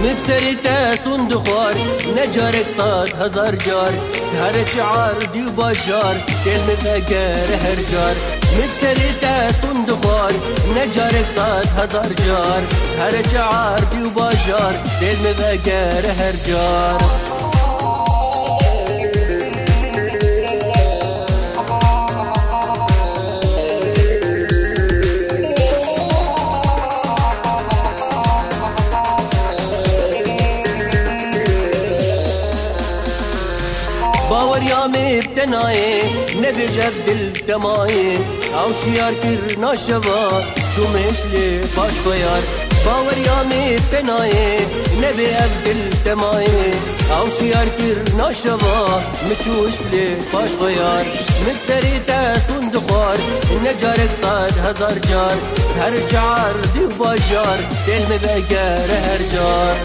مبسري تاسون دخار نجارك صاد هزار جار هر شعار ديو باشار كلمة بقار هر جار مبسري تاسون دخار نجارك صاد هزار جار هر شعار ديو باشار كلمة بقار هر جار باور یامی بتنایه نبیجد دل تمایه او شیار کر ناشوا چومش لی باش بیار باور یامی بتنایه نبیجد دل تمایه او شیار کر ناشوا مچوش لی باش بیار مبسری تاسون دخوار نجارك صاد هزار جار هر جار دیو باشار دل مبگر هر جار